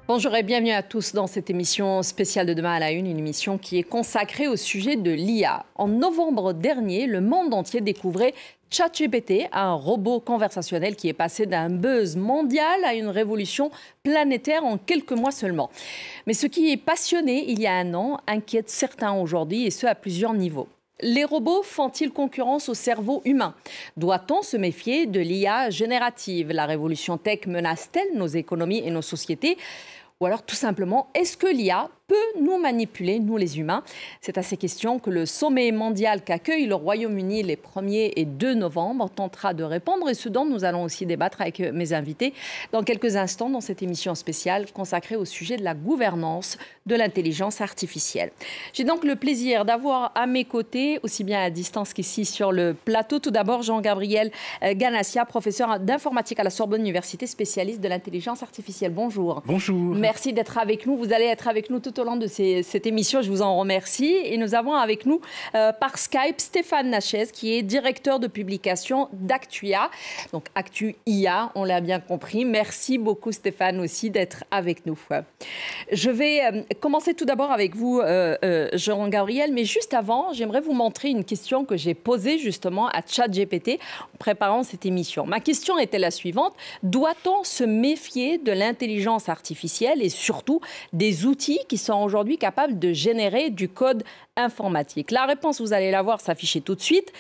Bonjour et bienvenue à tous dans cette émission spéciale de Demain à la Une, une émission qui est consacrée au sujet de l'IA. En novembre dernier, le monde entier découvrait ChatGPT, un robot conversationnel qui est passé d'un buzz mondial à une révolution planétaire en quelques mois seulement. Mais ce qui est passionné il y a un an inquiète certains aujourd'hui, et ce à plusieurs niveaux. Les robots font-ils concurrence au cerveau humain? Doit-on se méfier de l'IA générative? La révolution tech menace-t-elle nos économies et nos sociétés? Ou alors tout simplement, est-ce que l'IA peut nous manipuler, nous les humains? C'est à ces questions que le sommet mondial qu'accueille le Royaume-Uni les 1er et 2 novembre tentera de répondre, et ce dont nous allons aussi débattre avec mes invités dans quelques instants dans cette émission spéciale consacrée au sujet de la gouvernance de l'intelligence artificielle. J'ai donc le plaisir d'avoir à mes côtés, aussi bien à distance qu'ici sur le plateau, tout d'abord Jean-Gabriel Ganassia, professeur d'informatique à la Sorbonne Université, spécialiste de l'intelligence artificielle. Bonjour. Bonjour. Merci d'être avec nous. Vous allez être avec nous tout au long de cette émission. Je vous en remercie. Et nous avons avec nous par Skype Stéphane Nachez, qui est directeur de publication d'Actua. Donc Actu IA, on l'a bien compris. Merci beaucoup Stéphane aussi d'être avec nous. Je vais commencer tout d'abord avec vous, Jean-Gabriel. Mais juste avant, j'aimerais vous montrer une question que j'ai posée justement à ChatGPT en préparant cette émission. Ma question était la suivante. Doit-on se méfier de l'intelligence artificielle et surtout des outils qui sont aujourd'hui capables de générer du code informatique? La réponse, vous allez la voir s'afficher tout de suite.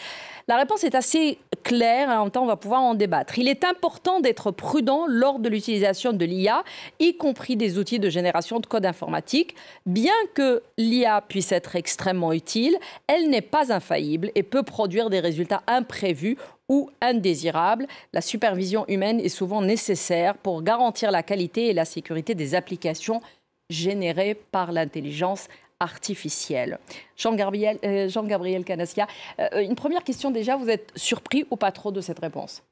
La réponse est assez claire, en même temps on va pouvoir en débattre. Il est important d'être prudent lors de l'utilisation de l'IA, y compris des outils de génération de code informatique. Bien que l'IA puisse être extrêmement utile, elle n'est pas infaillible et peut produire des résultats imprévus ou indésirables. La supervision humaine est souvent nécessaire pour garantir la qualité et la sécurité des applications générées par l'intelligence artificielle. Jean-Gabriel Ganassia, une première question déjà, vous êtes surpris ou pas trop de cette réponse?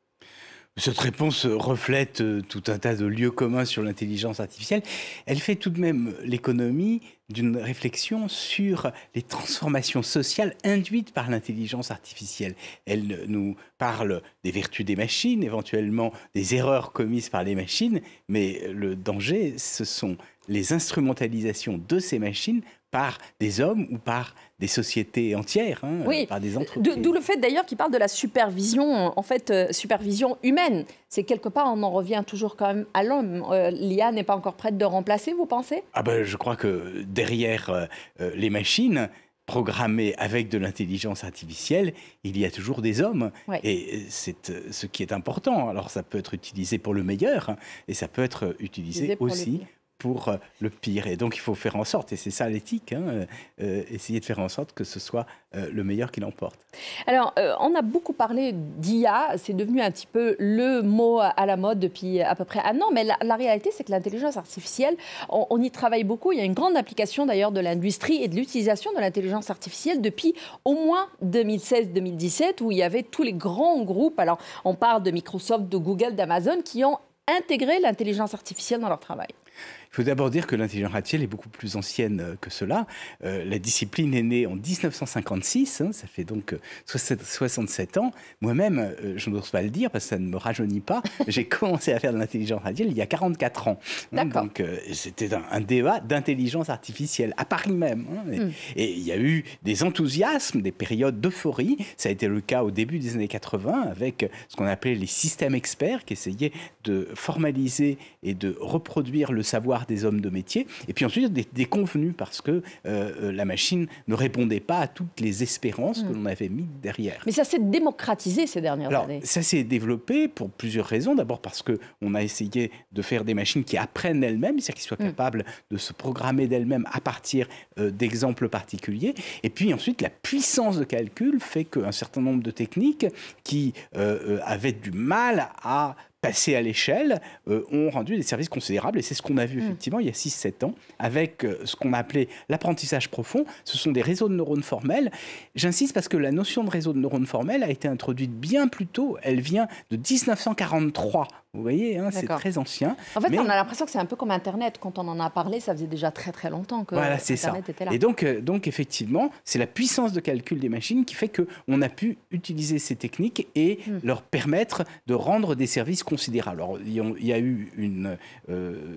Cette réponse reflète tout un tas de lieux communs sur l'intelligence artificielle. Elle fait tout de même l'économie d'une réflexion sur les transformations sociales induites par l'intelligence artificielle. Elle nous parle des vertus des machines, éventuellement des erreurs commises par les machines, mais le danger, ce sont les instrumentalisations de ces machines par des hommes ou par des sociétés entières, oui, par des entreprises. D'où le fait d'ailleurs qu'il parle de la supervision, en fait, supervision humaine. C'est quelque part, on en revient toujours quand même à l'homme. L'IA n'est pas encore prête de remplacer, vous pensez? Je crois que derrière les machines programmées avec de l'intelligence artificielle, il y a toujours des hommes. Ouais. Et c'est ce qui est important. Alors ça peut être utilisé pour le meilleur et ça peut être utilisé aussi pour le pire. Et donc, il faut faire en sorte, et c'est ça l'éthique, essayer de faire en sorte que ce soit le meilleur qui l'emporte. Alors, on a beaucoup parlé d'IA, c'est devenu un petit peu le mot à la mode depuis à peu près un an, mais la réalité, c'est que l'intelligence artificielle, on y travaille beaucoup. Il y a une grande application d'ailleurs de l'industrie et de l'utilisation de l'intelligence artificielle depuis au moins 2016-2017, où il y avait tous les grands groupes, alors on parle de Microsoft, de Google, d'Amazon, qui ont intégré l'intelligence artificielle dans leur travail. Il faut d'abord dire que l'intelligence artificielle est beaucoup plus ancienne que cela. La discipline est née en 1956, ça fait donc 67 ans. Moi-même, je n'ose pas le dire parce que ça ne me rajeunit pas. J'ai commencé à faire de l'intelligence artificielle il y a 44 ans. Donc c'était un débat d'intelligence artificielle à Paris même. Et il y a eu des enthousiasmes, des périodes d'euphorie. Ça a été le cas au début des années 80 avec ce qu'on appelait les systèmes experts qui essayaient de formaliser et de reproduire le savoir des hommes de métier, et puis ensuite des convenus parce que la machine ne répondait pas à toutes les espérances que l'on avait mis derrière. Mais ça s'est démocratisé ces dernières années. Ça s'est développé pour plusieurs raisons. D'abord parce qu'on a essayé de faire des machines qui apprennent elles-mêmes, c'est-à-dire qu'ils soient capables de se programmer d'elles-mêmes à partir d'exemples particuliers. Et puis ensuite, la puissance de calcul fait qu'un certain nombre de techniques qui avaient du mal à passés à l'échelle, ont rendu des services considérables. Et c'est ce qu'on a vu effectivement il y a 6-7 ans avec ce qu'on a appelé l'apprentissage profond. Ce sont des réseaux de neurones formels. J'insiste parce que la notion de réseau de neurones formels a été introduite bien plus tôt. Elle vient de 1943 Vous voyez, hein, c'est très ancien. En fait, on a l'impression que c'est un peu comme Internet. Quand on en a parlé, ça faisait déjà très très longtemps que voilà, c'est Internet était là. Et donc effectivement, c'est la puissance de calcul des machines qui fait qu'on a pu utiliser ces techniques et leur permettre de rendre des services considérables. Alors, il y a eu une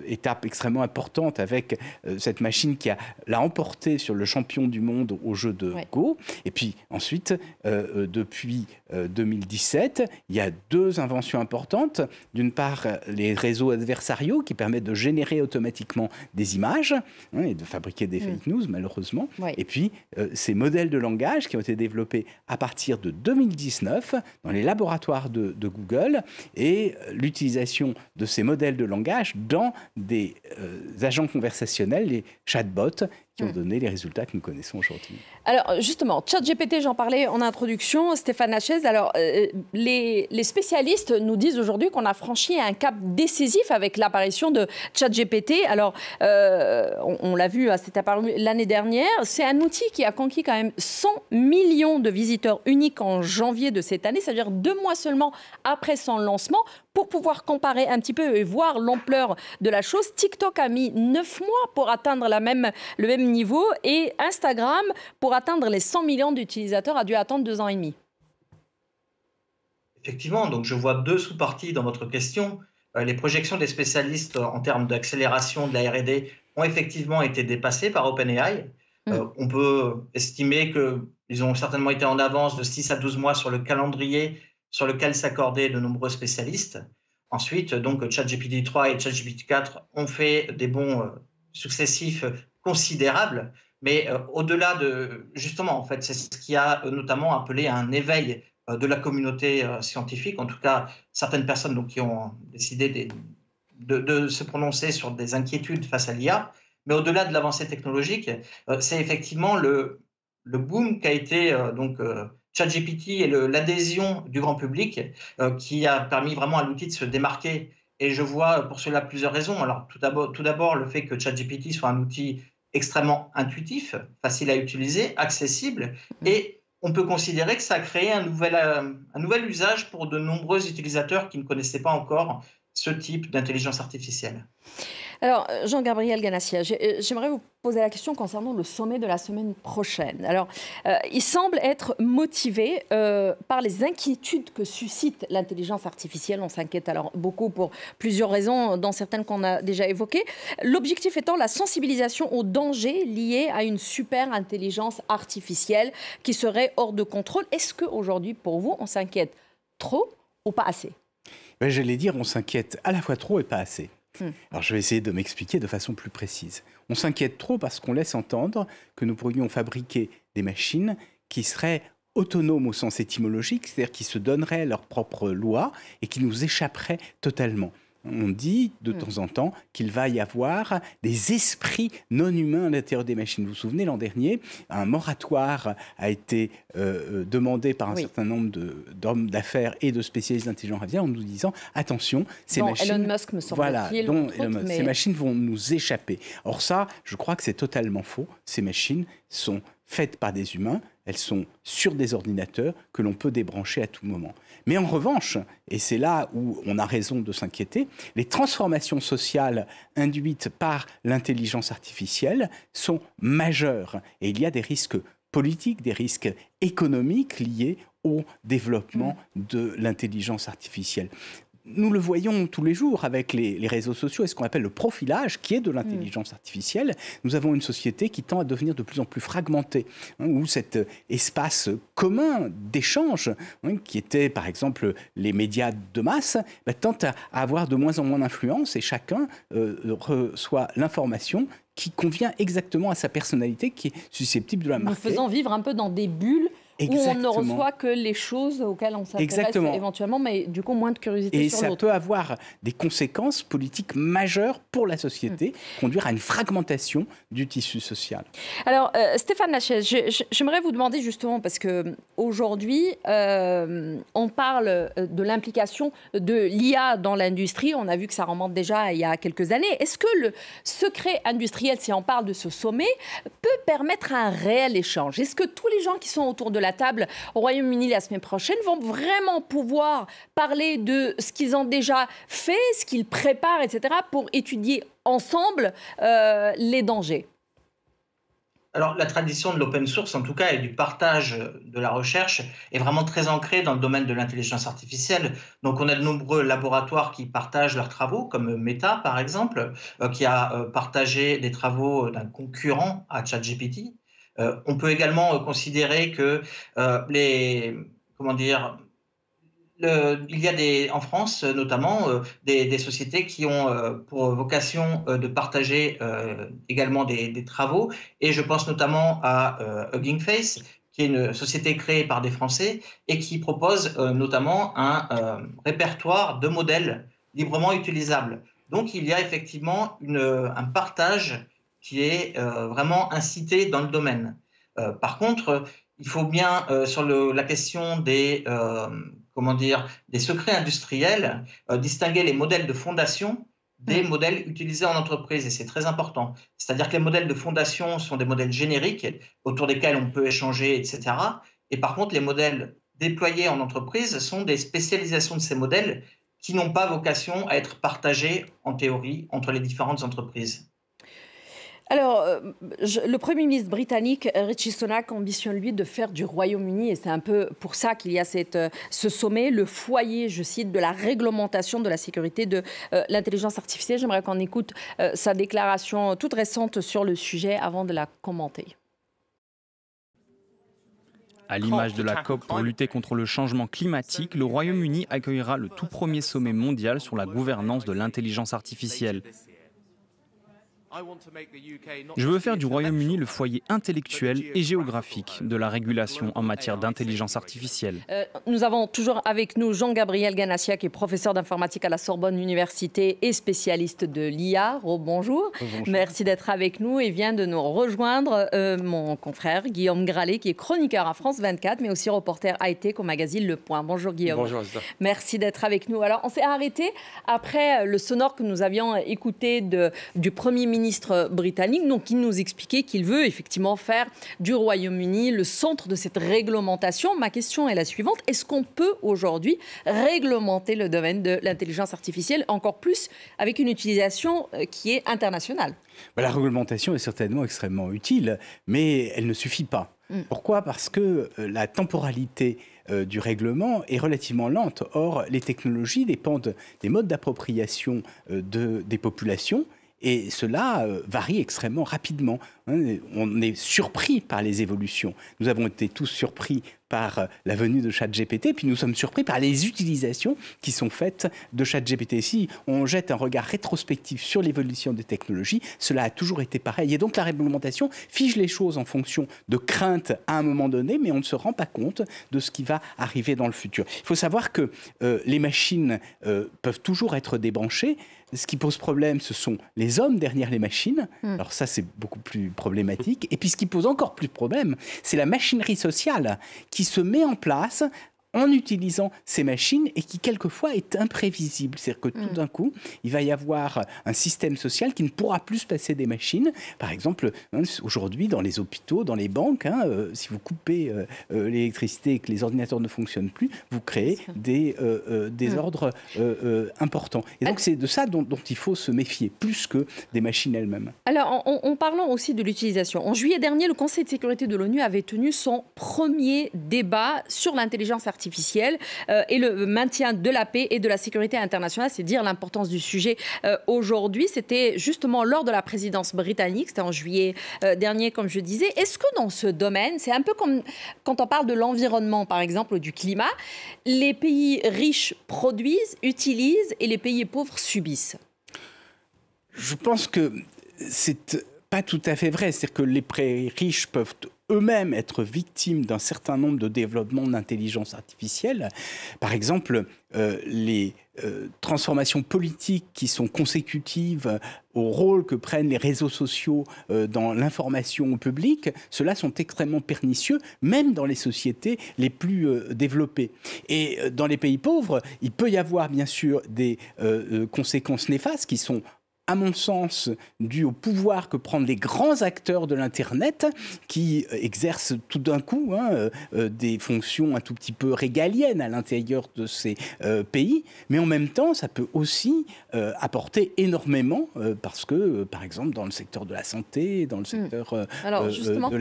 étape extrêmement importante avec cette machine qui l'a emporté sur le champion du monde au jeu de Go. Et puis ensuite, depuis 2017, il y a deux inventions importantes. D'une part, les réseaux adversariaux qui permettent de générer automatiquement des images et de fabriquer des fake news, malheureusement. Et puis, ces modèles de langage qui ont été développés à partir de 2019 dans les laboratoires de Google et l'utilisation de ces modèles de langage dans des agents conversationnels, les chatbots, qui ont donné les résultats que nous connaissons aujourd'hui. Alors justement, ChatGPT, j'en parlais en introduction, Stéphane Nachez. Alors les spécialistes nous disent aujourd'hui qu'on a franchi un cap décisif avec l'apparition de ChatGPT. Alors on l'a vu, c'était apparu l'année dernière. C'est un outil qui a conquis quand même 100 millions de visiteurs uniques en janvier de cette année, c'est-à-dire 2 mois seulement après son lancement. Pour pouvoir comparer un petit peu et voir l'ampleur de la chose, TikTok a mis 9 mois pour atteindre le même niveau et Instagram, pour atteindre les 100 millions d'utilisateurs, a dû attendre 2 ans et demi. Effectivement, donc je vois 2 sous-parties dans votre question. Les projections des spécialistes en termes d'accélération de la R&D ont effectivement été dépassées par OpenAI. On peut estimer qu'ils ont certainement été en avance de 6 à 12 mois sur le calendrier sur lequel s'accordaient de nombreux spécialistes. Ensuite, donc, ChatGPT 3 et ChatGPT 4 ont fait des bonds successifs considérables, mais au-delà de... Justement, en fait, c'est ce qui a notamment appelé à un éveil de la communauté scientifique, en tout cas certaines personnes donc, qui ont décidé de se prononcer sur des inquiétudes face à l'IA. Mais au-delà de l'avancée technologique, c'est effectivement le boom qu'a été ChatGPT et l'adhésion du grand public qui a permis vraiment à l'outil de se démarquer. Et je vois pour cela plusieurs raisons. Alors tout d'abord, le fait que ChatGPT soit un outil extrêmement intuitif, facile à utiliser, accessible, et on peut considérer que ça a créé un nouvel usage pour de nombreux utilisateurs qui ne connaissaient pas encore ce type d'intelligence artificielle. Alors, Jean-Gabriel Ganassia, j'aimerais vous poser la question concernant le sommet de la semaine prochaine. Alors, il semble être motivé par les inquiétudes que suscite l'intelligence artificielle. On s'inquiète alors beaucoup pour plusieurs raisons, dont certaines qu'on a déjà évoquées. L'objectif étant la sensibilisation aux dangers liés à une super intelligence artificielle qui serait hors de contrôle. Est-ce qu'aujourd'hui, pour vous, on s'inquiète trop ou pas assez? J'allais dire, on s'inquiète à la fois trop et pas assez. Alors, je vais essayer de m'expliquer de façon plus précise. On s'inquiète trop parce qu'on laisse entendre que nous pourrions fabriquer des machines qui seraient autonomes au sens étymologique, c'est-à-dire qui se donneraient leurs propres lois et qui nous échapperaient totalement. On dit de temps en temps qu'il va y avoir des esprits non humains à l'intérieur des machines. Vous vous souvenez, l'an dernier, un moratoire a été demandé par un certain nombre d'hommes d'affaires et de spécialistes d'intelligence artificielle en nous disant attention, ces machines, Elon Musk me semble-t-il, ces machines vont nous échapper. Or ça, je crois que c'est totalement faux. Ces machines sont faites par des humains, elles sont sur des ordinateurs que l'on peut débrancher à tout moment. Mais en revanche, et c'est là où on a raison de s'inquiéter, les transformations sociales induites par l'intelligence artificielle sont majeures. Et il y a des risques politiques, des risques économiques liés au développement de l'intelligence artificielle. Nous le voyons tous les jours avec les réseaux sociaux et ce qu'on appelle le profilage, qui est de l'intelligence artificielle. Nous avons une société qui tend à devenir de plus en plus fragmentée, où cet espace commun d'échange, qui était par exemple les médias de masse, tend à avoir de moins en moins d'influence et chacun reçoit l'information qui convient exactement à sa personnalité, qui est susceptible de la marquer. Nous faisons vivre un peu dans des bulles. Exactement. Où on ne reçoit que les choses auxquelles on s'intéresse éventuellement, mais du coup moins de curiosité sur l'autre. Et ça peut avoir des conséquences politiques majeures pour la société, conduire à une fragmentation du tissu social. Alors Stéphane Nachez, j'aimerais vous demander justement, parce qu'aujourd'hui on parle de l'implication de l'IA dans l'industrie, on a vu que ça remonte déjà il y a quelques années. Est-ce que le secret industriel, si on parle de ce sommet, peut permettre un réel échange? Est-ce que tous les gens qui sont autour de la la table au Royaume-Uni la semaine prochaine vont vraiment pouvoir parler de ce qu'ils ont déjà fait, ce qu'ils préparent, etc., pour étudier ensemble les dangers? Alors, la tradition de l'open source, en tout cas, et du partage de la recherche, est vraiment très ancrée dans le domaine de l'intelligence artificielle. Donc, on a de nombreux laboratoires qui partagent leurs travaux, comme Meta, par exemple, qui a partagé des travaux d'un concurrent à ChatGPT. On peut également considérer que comment dire, il y a en France notamment des sociétés qui ont pour vocation de partager également des travaux, et je pense notamment à Hugging Face, qui est une société créée par des Français et qui propose notamment un répertoire de modèles librement utilisables. Donc il y a effectivement un partage qui est vraiment incité dans le domaine. Par contre, il faut bien, sur la question comment dire, des secrets industriels, distinguer les modèles de fondation des modèles utilisés en entreprise, et c'est très important. C'est-à-dire que les modèles de fondation sont des modèles génériques autour desquels on peut échanger, etc. Et par contre, les modèles déployés en entreprise sont des spécialisations de ces modèles qui n'ont pas vocation à être partagés en théorie entre les différentes entreprises. Alors, le Premier ministre britannique, Rishi Sunak, ambitionne, lui, de faire du Royaume-Uni, et c'est un peu pour ça qu'il y a ce sommet, le foyer, je cite, de la réglementation de la sécurité de l'intelligence artificielle. J'aimerais qu'on écoute sa déclaration toute récente sur le sujet avant de la commenter. À l'image de la COP pour lutter contre le changement climatique, le Royaume-Uni accueillera le tout premier sommet mondial sur la gouvernance de l'intelligence artificielle. Je veux faire du Royaume-Uni le foyer intellectuel et géographique de la régulation en matière d'intelligence artificielle. Nous avons toujours avec nous Jean-Gabriel Ganassia, qui est professeur d'informatique à la Sorbonne Université et spécialiste de l'IA. Bonjour. Merci d'être avec nous, et vient de nous rejoindre mon confrère Guillaume Gralet, qui est chroniqueur à France 24, mais aussi reporter high-tech au magazine Le Point. Bonjour Guillaume. Bonjour. Merci d'être avec nous. Alors, on s'est arrêté après le sonore que nous avions écouté du Premier ministre britannique, donc, qui nous expliquait qu'il veut effectivement faire du Royaume-Uni le centre de cette réglementation. Ma question est la suivante: est-ce qu'on peut aujourd'hui réglementer le domaine de l'intelligence artificielle, encore plus avec une utilisation qui est internationale? La réglementation est certainement extrêmement utile, mais elle ne suffit pas. Pourquoi? Parce que la temporalité du règlement est relativement lente. Or, les technologies dépendent des modes d'appropriation des populations, et cela varie extrêmement rapidement. On est surpris par les évolutions. Nous avons été tous surpris par la venue de ChatGPT, puis nous sommes surpris par les utilisations qui sont faites de ChatGPT. Si on jette un regard rétrospectif sur l'évolution des technologies, cela a toujours été pareil. Et donc la réglementation fige les choses en fonction de craintes à un moment donné, mais on ne se rend pas compte de ce qui va arriver dans le futur. Il faut savoir que les machines peuvent toujours être débranchées. Ce qui pose problème, ce sont les hommes derrière les machines. Alors ça, c'est beaucoup plus problématique. Et puis ce qui pose encore plus de problème, c'est la machinerie sociale qui se met en place en utilisant ces machines et qui, quelquefois, est imprévisible. C'est-à-dire que tout d'un coup, il va y avoir un système social qui ne pourra plus se passer des machines. Par exemple, aujourd'hui, dans les hôpitaux, dans les banques, si vous coupez l'électricité et que les ordinateurs ne fonctionnent plus, vous créez des désordres importants. Et donc, c'est de ça dont il faut se méfier, plus que des machines elles-mêmes. Alors, en parlant aussi de l'utilisation, en juillet dernier, le Conseil de sécurité de l'ONU avait tenu son premier débat sur l'intelligence artificielle et le maintien de la paix et de la sécurité internationale. C'est dire l'importance du sujet aujourd'hui. C'était justement lors de la présidence britannique, c'était en juillet dernier, comme je disais. Est-ce que dans ce domaine, c'est un peu comme quand on parle de l'environnement, par exemple, ou du climat, les pays riches produisent, utilisent, et les pays pauvres subissent? Je pense que c'est pas tout à fait vrai. C'est-à-dire que les pays riches peuvent eux-mêmes être victimes d'un certain nombre de développements d'intelligence artificielle. Par exemple, les transformations politiques qui sont consécutives au rôle que prennent les réseaux sociaux dans l'information publique, ceux-là sont extrêmement pernicieux, même dans les sociétés les plus développées. Et dans les pays pauvres, il peut y avoir bien sûr des conséquences néfastes qui sont à mon sens, dû au pouvoir que prennent les grands acteurs de l'Internet qui exercent tout d'un coup des fonctions un tout petit peu régaliennes à l'intérieur de ces pays. Mais en même temps, ça peut aussi apporter énormément parce que, par exemple, dans le secteur de la santé, dans le secteur de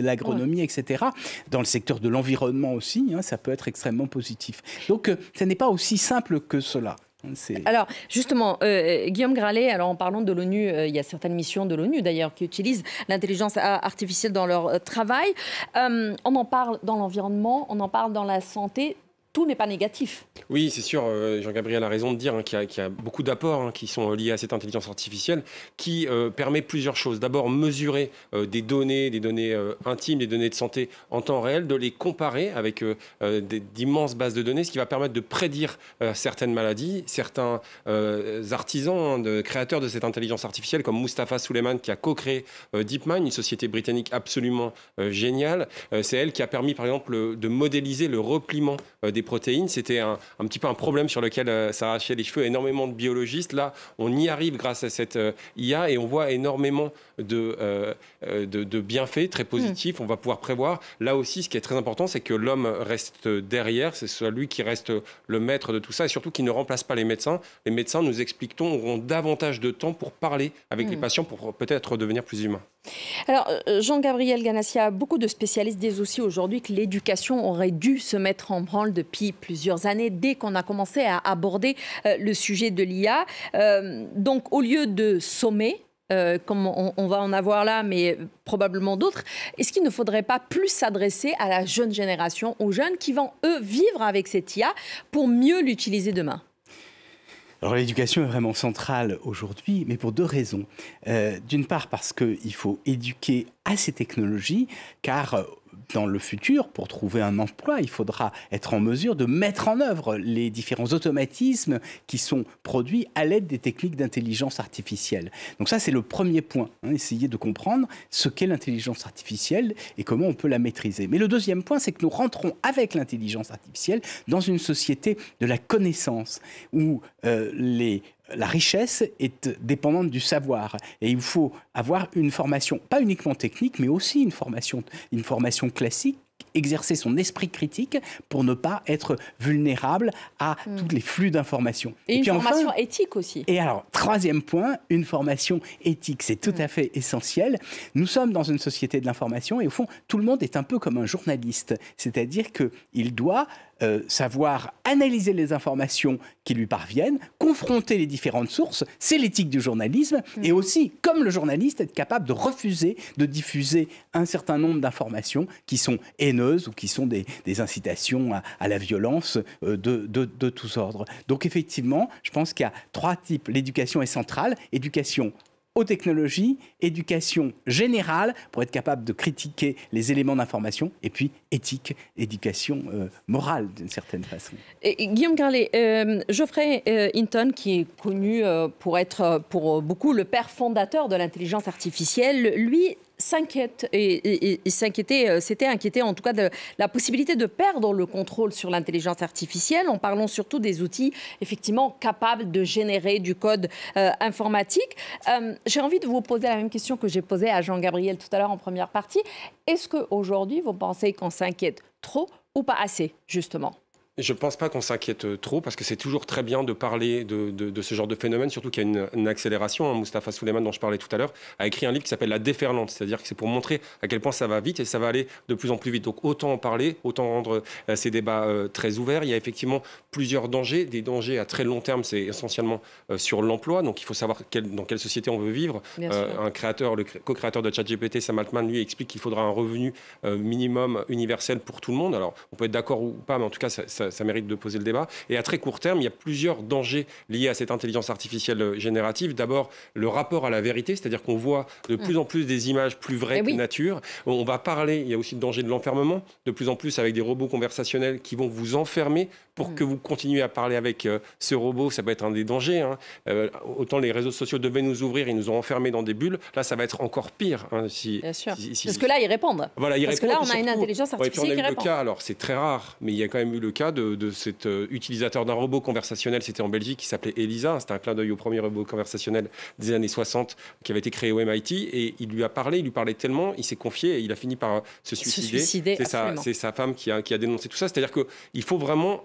l'agronomie, etc., dans le secteur de l'environnement aussi, ça peut être extrêmement positif. Donc, ce n'est pas aussi simple que cela. Alors, justement, Guillaume Gralet, alors en parlant de l'ONU, il y a certaines missions de l'ONU d'ailleurs qui utilisent l'intelligence artificielle dans leur travail. On en parle dans l'environnement, on en parle dans la santé. Tout n'est pas négatif. Oui, c'est sûr, Jean-Gabriel a raison de dire qu'il y a beaucoup d'apports qui sont liés à cette intelligence artificielle qui permet plusieurs choses. D'abord, mesurer des données intimes, des données de santé en temps réel, de les comparer avec d'immenses bases de données, ce qui va permettre de prédire certaines maladies. Certains artisans, créateurs de cette intelligence artificielle, comme Mustapha Suleyman, qui a co-créé DeepMind, une société britannique absolument géniale. C'est elle qui a permis, par exemple, de modéliser le repliement des protéines. C'était un petit peu un problème sur lequel s'arrachaient les cheveux énormément de biologistes. Là, on y arrive grâce à cette IA et on voit énormément de bienfaits très positifs. On va pouvoir prévoir. Là aussi, ce qui est très important, c'est que l'homme reste derrière. C'est celui qui reste le maître de tout ça et surtout qui ne remplace pas les médecins. Les médecins, nous expliquons, auront davantage de temps pour parler avec les patients pour peut-être devenir plus humains. Alors, Jean-Gabriel Ganassia, beaucoup de spécialistes disent aussi aujourd'hui que l'éducation aurait dû se mettre en branle depuis plusieurs années, dès qu'on a commencé à aborder le sujet de l'IA. Donc, au lieu de sommer, comme on va en avoir là, mais probablement d'autres, est-ce qu'il ne faudrait pas plus s'adresser à la jeune génération, aux jeunes qui vont, eux, vivre avec cette IA pour mieux l'utiliser demain ? Alors l'éducation est vraiment centrale aujourd'hui, mais pour deux raisons. D'une part parce qu'il faut éduquer à ces technologies, car dans le futur, pour trouver un emploi, il faudra être en mesure de mettre en œuvre les différents automatismes qui sont produits à l'aide des techniques d'intelligence artificielle. Donc ça, c'est le premier point, essayer de comprendre ce qu'est l'intelligence artificielle et comment on peut la maîtriser. Mais le deuxième point, c'est que nous rentrons avec l'intelligence artificielle dans une société de la connaissance où la richesse est dépendante du savoir. Et il faut avoir une formation, pas uniquement technique, mais aussi une formation classique, exercer son esprit critique pour ne pas être vulnérable à tous les flux d'informations. Et une formation éthique aussi. Et alors, troisième point, une formation éthique. C'est tout à fait essentiel. Nous sommes dans une société de l'information et au fond, tout le monde est un peu comme un journaliste. C'est-à-dire qu'il doit savoir analyser les informations qui lui parviennent, confronter les différentes sources, c'est l'éthique du journalisme, et aussi, comme le journaliste, être capable de refuser de diffuser un certain nombre d'informations qui sont haineuses ou qui sont des incitations à la violence de tous ordres. Donc effectivement, je pense qu'il y a trois types. L'éducation est centrale, éducation aux technologies, éducation générale pour être capable de critiquer les éléments d'information, et puis éthique, éducation morale d'une certaine façon. Et Guillaume Gralet, Geoffrey Hinton, qui est connu pour être pour beaucoup le père fondateur de l'intelligence artificielle, lui s'inquiète et s'était inquiété en tout cas de la possibilité de perdre le contrôle sur l'intelligence artificielle en parlant surtout des outils effectivement capables de générer du code informatique. J'ai envie de vous poser la même question que j'ai posée à Jean-Gabriel tout à l'heure en première partie. Est-ce qu'aujourd'hui vous pensez qu'on s'inquiète trop ou pas assez justement ? Je ne pense pas qu'on s'inquiète trop parce que c'est toujours très bien de parler de ce genre de phénomène, surtout qu'il y a une accélération. Mustapha Suleyman, dont je parlais tout à l'heure, a écrit un livre qui s'appelle La déferlante, c'est-à-dire que c'est pour montrer à quel point ça va vite et ça va aller de plus en plus vite. Donc autant en parler, autant rendre ces débats très ouverts. Il y a effectivement plusieurs dangers. Des dangers à très long terme, c'est essentiellement sur l'emploi. Donc il faut savoir dans quelle société on veut vivre. Le co-créateur de ChatGPT, Sam Altman, lui explique qu'il faudra un revenu minimum universel pour tout le monde. Alors on peut être d'accord ou pas, mais en tout cas ça mérite de poser le débat. Et à très court terme, il y a plusieurs dangers liés à cette intelligence artificielle générative. D'abord, le rapport à la vérité, c'est-à-dire qu'on voit de plus en plus des images plus vraies que nature. On va parler, il y a aussi le danger de l'enfermement, de plus en plus avec des robots conversationnels qui vont vous enfermer pour que vous continuiez à parler avec ce robot. Ça peut être un des dangers. Autant les réseaux sociaux devaient nous ouvrir, ils nous ont enfermés dans des bulles. Là, ça va être encore pire. Bien sûr. Parce que là, ils répondent. Voilà, parce que là, on a une intelligence artificielle qui répond. Alors, c'est très rare, mais il y a quand même eu le cas de cet utilisateur d'un robot conversationnel, c'était en Belgique, qui s'appelait Elisa. C'était un clin d'œil au premier robot conversationnel des années 60 qui avait été créé au MIT. Et il lui parlait tellement, il s'est confié et il a fini par se suicider. C'est sa femme qui a dénoncé tout ça. C'est-à-dire qu'il faut vraiment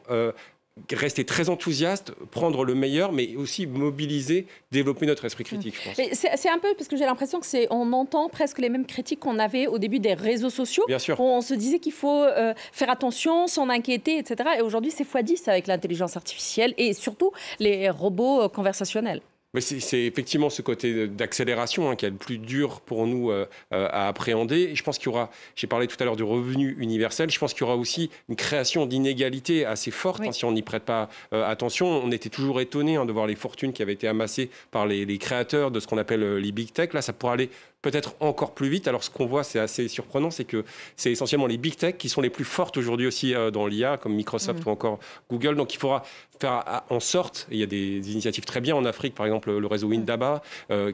rester très enthousiaste, prendre le meilleur, mais aussi mobiliser, développer notre esprit critique, je pense. C'est un peu, parce que j'ai l'impression qu'on entend presque les mêmes critiques qu'on avait au début des réseaux sociaux. Bien sûr. On se disait qu'il faut faire attention, s'en inquiéter, etc. Et aujourd'hui, c'est x10 avec l'intelligence artificielle et surtout les robots conversationnels. Mais c'est effectivement ce côté d'accélération qui est le plus dur pour nous à appréhender. Et je pense qu'il y aura, j'ai parlé tout à l'heure du revenu universel, je pense qu'il y aura aussi une création d'inégalités assez forte si on n'y prête pas attention. On était toujours étonnés de voir les fortunes qui avaient été amassées par les créateurs de ce qu'on appelle les big tech. Là, ça pourrait aller peut-être encore plus vite. Alors, ce qu'on voit, c'est assez surprenant, c'est que c'est essentiellement les big tech qui sont les plus fortes aujourd'hui aussi dans l'IA, comme Microsoft ou encore Google. Donc, il faudra faire en sorte, et il y a des initiatives très bien en Afrique, par exemple le réseau Indaba,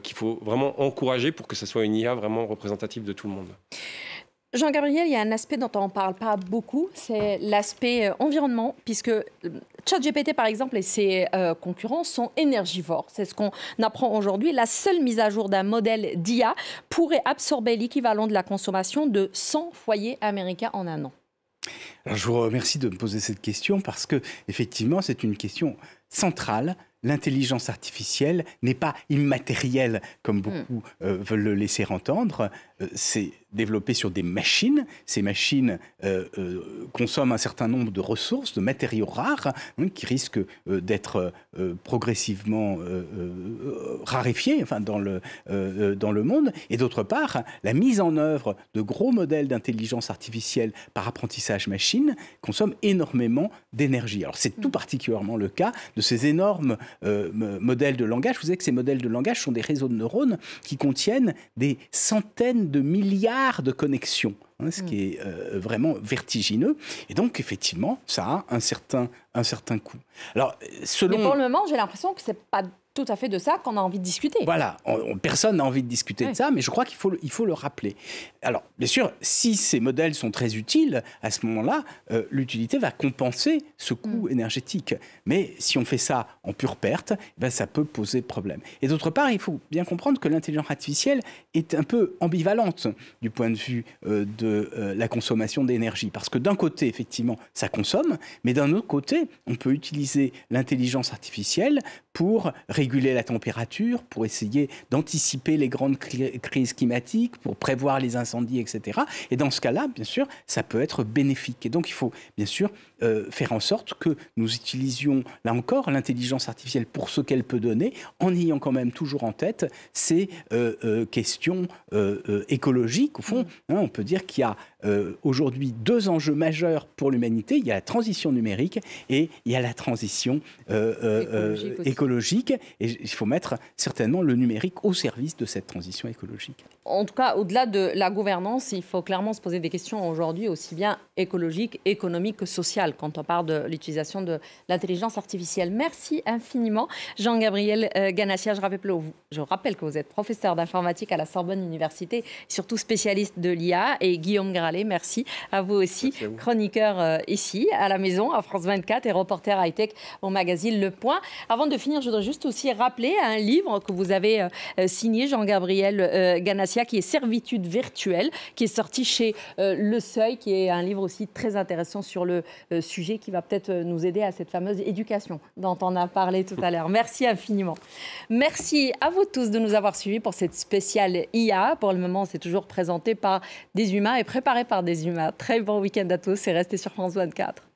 qu'il faut vraiment encourager pour que ce soit une IA vraiment représentative de tout le monde. Jean-Gabriel, il y a un aspect dont on ne parle pas beaucoup, c'est l'aspect environnement, puisque ChatGPT, par exemple, et ses concurrents sont énergivores. C'est ce qu'on apprend aujourd'hui. La seule mise à jour d'un modèle d'IA pourrait absorber l'équivalent de la consommation de 100 foyers américains en un an. Alors, je vous remercie de me poser cette question parce que, effectivement, c'est une question centrale. L'intelligence artificielle n'est pas immatérielle comme beaucoup veulent le laisser entendre. C'est développé sur des machines. Ces machines consomment un certain nombre de ressources, de matériaux rares, qui risquent d'être progressivement raréfiés dans le monde. Et d'autre part, la mise en œuvre de gros modèles d'intelligence artificielle par apprentissage machine consomme énormément d'énergie. Alors c'est tout particulièrement le cas de ces énormes modèles de langage. Vous savez que ces modèles de langage sont des réseaux de neurones qui contiennent des centaines de milliards de connexions, ce qui est vraiment vertigineux. Et donc, effectivement, ça a un certain coût. Alors, Mais pour le moment, j'ai l'impression que ce n'est pas tout à fait de ça qu'on a envie de discuter. Voilà, personne n'a envie de discuter de ça, mais je crois qu'il faut le rappeler. Alors, bien sûr, si ces modèles sont très utiles, à ce moment-là, l'utilité va compenser ce coût énergétique. Mais si on fait ça en pure perte, ça peut poser problème. Et d'autre part, il faut bien comprendre que l'intelligence artificielle est un peu ambivalente du point de vue de la consommation d'énergie. Parce que d'un côté, effectivement, ça consomme, mais d'un autre côté, on peut utiliser l'intelligence artificielle pour réguler la température, pour essayer d'anticiper les grandes crises climatiques, pour prévoir les incendies, etc. Et dans ce cas-là, bien sûr, ça peut être bénéfique. Et donc, il faut bien sûr faire en sorte que nous utilisions, là encore, l'intelligence artificielle pour ce qu'elle peut donner, en ayant quand même toujours en tête ces questions écologiques. Au fond, on peut dire qu'il y a aujourd'hui deux enjeux majeurs pour l'humanité. Il y a la transition numérique et il y a la transition écologique. Et il faut mettre certainement le numérique au service de cette transition écologique. En tout cas, au-delà de la gouvernance, il faut clairement se poser des questions aujourd'hui aussi bien écologiques, économiques que sociales quand on parle de l'utilisation de l'intelligence artificielle. Merci infiniment, Jean-Gabriel Ganassia. Je rappelle que vous êtes professeur d'informatique à la Sorbonne Université, surtout spécialiste de l'IA. Et Guillaume Gralet, merci à vous aussi, chroniqueur ici à la maison, à France 24 et reporter high-tech au magazine Le Point. Avant de finir, je voudrais juste aussi rappeler un livre que vous avez signé, Jean-Gabriel Ganassia, qui est Servitude virtuelle, qui est sorti chez Le Seuil, qui est un livre aussi très intéressant sur le sujet, qui va peut-être nous aider à cette fameuse éducation dont on a parlé tout à l'heure. Merci infiniment. Merci à vous tous de nous avoir suivis pour cette spéciale IA. Pour le moment, c'est toujours présenté par des humains et préparé par des humains. Très bon week-end à tous et restez sur France 24.